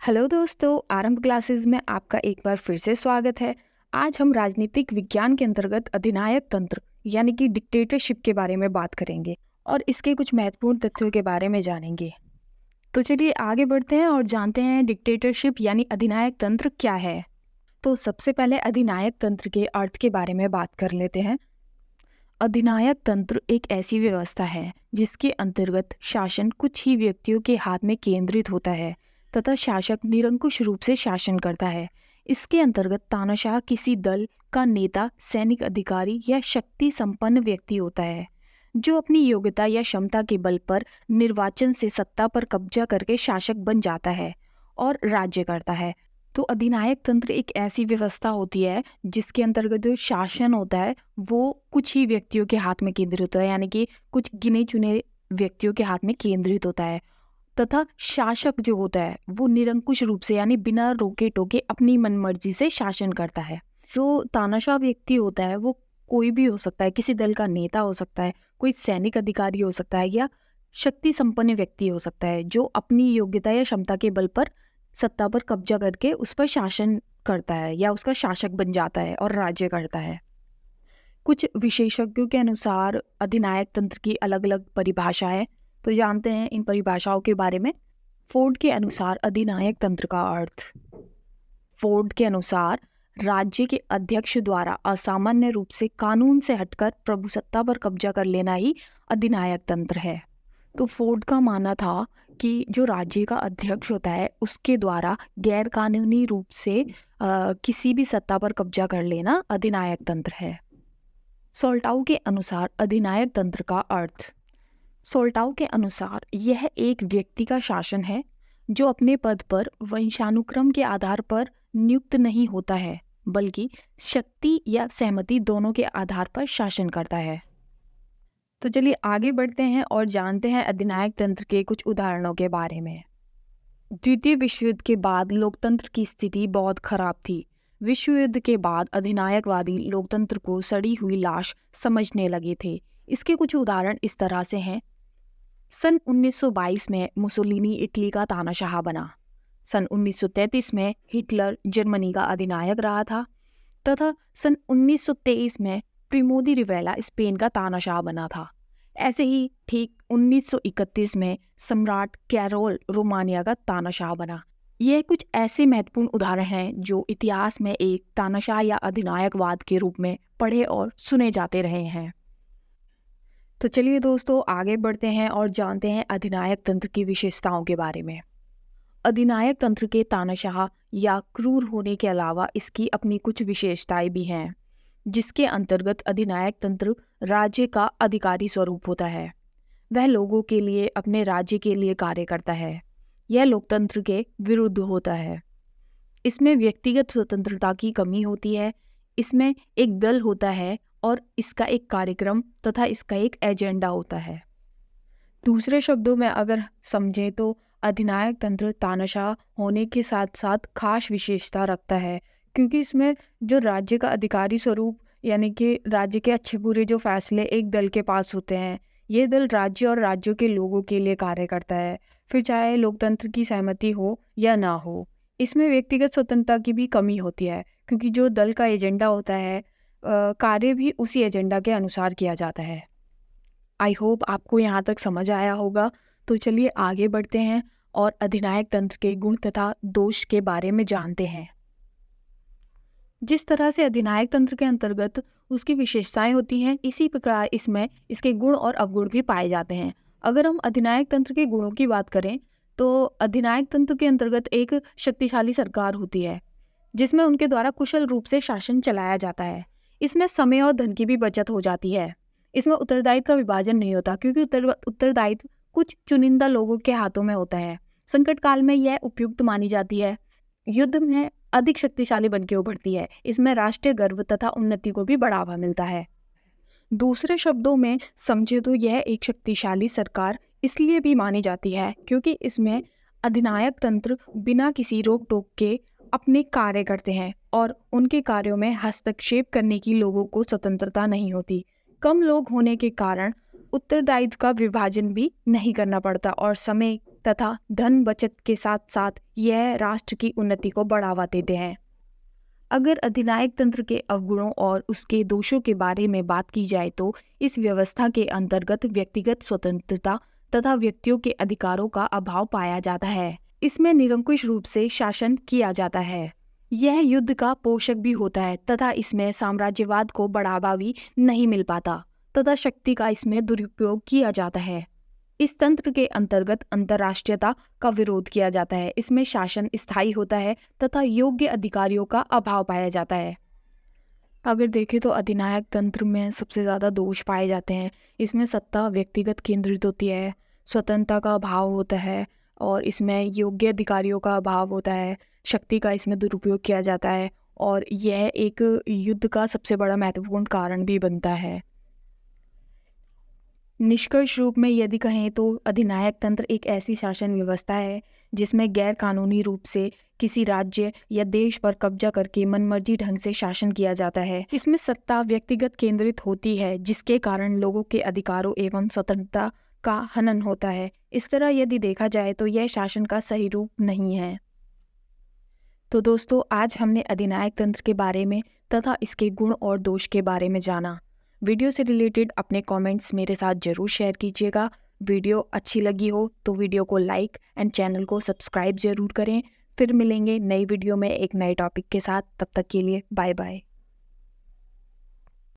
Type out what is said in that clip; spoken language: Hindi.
हेलो दोस्तों, आरंभ क्लासेस में आपका एक बार फिर से स्वागत है। आज हम राजनीतिक विज्ञान के अंतर्गत अधिनायक तंत्र यानी कि डिक्टेटरशिप के बारे में बात करेंगे और इसके कुछ महत्वपूर्ण तथ्यों के बारे में जानेंगे। तो चलिए आगे बढ़ते हैं और जानते हैं डिक्टेटरशिप यानी अधिनायक तंत्र क्या है। तो सबसे पहले अधिनायक तंत्र के अर्थ के बारे में बात कर लेते हैं। अधिनायक तंत्र एक ऐसी व्यवस्था है जिसके अंतर्गत शासन कुछ ही व्यक्तियों के हाथ में केंद्रित होता है तथा शासक निरंकुश रूप से शासन करता है। इसके अंतर्गत तानाशाह किसी दल का नेता, सैनिक अधिकारी या शक्ति संपन्न व्यक्ति होता है जो अपनी योग्यता या क्षमता के बल पर निर्वाचन से सत्ता पर कब्जा करके शासक बन जाता है और राज्य करता है। तो अधिनायक तंत्र एक ऐसी व्यवस्था होती है जिसके अंतर्गत जो शासन होता है वो कुछ ही व्यक्तियों के हाथ में केंद्रित होता है, यानी कि कुछ गिने चुने व्यक्तियों के हाथ में केंद्रित होता है तथा शासक जो होता है वो निरंकुश रूप से यानी बिना रोके टोके अपनी मनमर्जी से शासन करता है। जो तानाशाह व्यक्ति होता है वो कोई भी हो सकता है, किसी दल का नेता हो सकता है, कोई सैनिक अधिकारी हो सकता है या शक्ति संपन्न व्यक्ति हो सकता है जो अपनी योग्यता या क्षमता के बल पर सत्ता पर कब्जा करके उस पर शासन करता है या उसका शासक बन जाता है और राज्य करता है। कुछ विशेषज्ञों के अनुसार अधिनायक तंत्र की अलग अलग परिभाषा है, तो जानते हैं इन परिभाषाओं के बारे में। फोर्ड के अनुसार अधिनायक तंत्र का अर्थ। फोर्ड के अनुसार राज्य के अध्यक्ष द्वारा असामान्य रूप से कानून से हटकर प्रभुसत्ता पर कब्जा कर लेना ही अधिनायक तंत्र है। तो फोर्ड का मानना था कि जो राज्य का अध्यक्ष होता है उसके द्वारा गैर कानूनी रूप से किसी भी सत्ता पर कब्जा कर लेना अधिनायक तंत्र है। सोल्टाउ के अनुसार अधिनायक तंत्र का अर्थ। सोल्टाउ के अनुसार यह एक व्यक्ति का शासन है जो अपने पद पर वंशानुक्रम के आधार पर नियुक्त नहीं होता है बल्कि शक्ति या सहमति दोनों के आधार पर शासन करता है। तो चलिए आगे बढ़ते हैं और जानते हैं अधिनायक तंत्र के कुछ उदाहरणों के बारे में। द्वितीय विश्व युद्ध के बाद लोकतंत्र की स्थिति बहुत खराब थी। विश्व युद्ध के बाद अधिनायकवादी लोकतंत्र को सड़ी हुई लाश समझने लगे थे। इसके कुछ उदाहरण इस तरह से हैं। सन 1922 में मुसोलिनी इटली का तानाशाह बना। सन 1933 में हिटलर जर्मनी का अधिनायक रहा था तथा सन 1923 में प्रिमो दी रिवेला स्पेन का तानाशाह बना था। ऐसे ही ठीक 1931 में सम्राट कैरोल रोमानिया का तानाशाह बना। यह कुछ ऐसे महत्वपूर्ण उदाहरण हैं जो इतिहास में एक तानाशाह या अधिनायकवाद के रूप में पढ़े और सुने जाते रहे हैं। तो चलिए दोस्तों आगे बढ़ते हैं और जानते हैं अधिनायक तंत्र की विशेषताओं के बारे में। अधिनायक तंत्र के तानाशाह या क्रूर होने के अलावा इसकी अपनी कुछ विशेषताएं भी हैं, जिसके अंतर्गत अधिनायक तंत्र राज्य का अधिकारी स्वरूप होता है। वह लोगों के लिए, अपने राज्य के लिए कार्य करता है। यह लोकतंत्र के विरुद्ध होता है। इसमें व्यक्तिगत स्वतंत्रता की कमी होती है। इसमें एक दल होता है और इसका एक कार्यक्रम तथा इसका एक एजेंडा होता है। दूसरे शब्दों में अगर समझें तो अधिनायक तंत्र तानाशाह होने के साथ साथ खास विशेषता रखता है, क्योंकि इसमें जो राज्य का अधिकारी स्वरूप यानी कि राज्य के अच्छे बुरे जो फैसले एक दल के पास होते हैं, ये दल राज्य और राज्यों के लोगों के लिए कार्य करता है, फिर चाहे लोकतंत्र की सहमति हो या ना हो। इसमें व्यक्तिगत स्वतंत्रता की भी कमी होती है, क्योंकि जो दल का एजेंडा होता है कार्य भी उसी एजेंडा के अनुसार किया जाता है। आई होप आपको यहाँ तक समझ आया होगा। तो चलिए आगे बढ़ते हैं और अधिनायक तंत्र के गुण तथा दोष के बारे में जानते हैं। जिस तरह से अधिनायक तंत्र के अंतर्गत उसकी विशेषताएं होती हैं, इसी प्रकार इसमें इसके गुण और अवगुण भी पाए जाते हैं। अगर हम अधिनायक तंत्र के गुणों की बात करें तो अधिनायक तंत्र के अंतर्गत एक शक्तिशाली सरकार होती है जिसमें उनके द्वारा कुशल रूप से शासन चलाया जाता है। इसमें समय और धन की भी बचत हो जाती है। इसमें उत्तरदायित्व का विभाजन नहीं होता, क्योंकि उत्तरदायित्व कुछ चुनिंदा लोगों के हाथों में होता है। संकट काल में यह उपयुक्त मानी जाती है। युद्ध में अधिक शक्तिशाली बन के उभरती है। इसमें राष्ट्रीय गर्व तथा उन्नति को भी बढ़ावा मिलता है। दूसरे शब्दों में समझे तो यह एक शक्तिशाली सरकार इसलिए भी मानी जाती है क्योंकि इसमें अधिनायक तंत्र बिना किसी रोक टोक के अपने कार्य करते हैं और उनके कार्यों में हस्तक्षेप करने की लोगों को स्वतंत्रता नहीं होती। कम लोग होने के कारण उत्तरदायित्व का विभाजन भी नहीं करना पड़ता और समय तथा धन बचत के साथ साथ यह राष्ट्र की उन्नति को बढ़ावा देते हैं। अगर अधिनायक तंत्र के अवगुणों और उसके दोषों के बारे में बात की जाए तो इस व्यवस्था के अंतर्गत व्यक्तिगत स्वतंत्रता तथा व्यक्तियों के अधिकारों का अभाव पाया जाता है। इसमें निरंकुश रूप से शासन किया जाता है। यह युद्ध का पोषक भी होता है तथा इसमें साम्राज्यवाद को बढ़ावा भी नहीं मिल पाता तथा शक्ति का इसमें दुरुपयोग किया जाता है। इस तंत्र के अंतर्गत अंतर्राष्ट्रीयता का विरोध किया जाता है। इसमें शासन स्थायी होता है तथा योग्य अधिकारियों का अभाव पाया जाता है। अगर देखें तो अधिनायक तंत्र में सबसे ज़्यादा दोष पाए जाते हैं। इसमें सत्ता व्यक्तिगत केंद्रित होती है, स्वतंत्रता का अभाव होता है और इसमें योग्य अधिकारियों का अभाव होता है, शक्ति का इसमें दुरुपयोग किया जाता है और यह एक युद्ध का सबसे बड़ा महत्वपूर्ण कारण भी बनता है। निष्कर्ष रूप में यदि कहें तो अधिनायक तंत्र एक ऐसी शासन व्यवस्था है जिसमें गैर कानूनी रूप से किसी राज्य या देश पर कब्जा करके मनमर्जी ढंग से शासन किया जाता है। इसमें सत्ता व्यक्तिगत केंद्रित होती है जिसके कारण लोगों के अधिकारों एवं स्वतंत्रता का हनन होता है। इस तरह यदि देखा जाए तो यह शासन का सही रूप नहीं है। तो दोस्तों, आज हमने अधिनायक तंत्र के बारे में तथा इसके गुण और दोष के बारे में जाना। वीडियो से रिलेटेड अपने कमेंट्स मेरे साथ ज़रूर शेयर कीजिएगा। वीडियो अच्छी लगी हो तो वीडियो को लाइक एंड चैनल को सब्सक्राइब ज़रूर करें। फिर मिलेंगे नई वीडियो में एक नए टॉपिक के साथ। तब तक के लिए बाय बाय।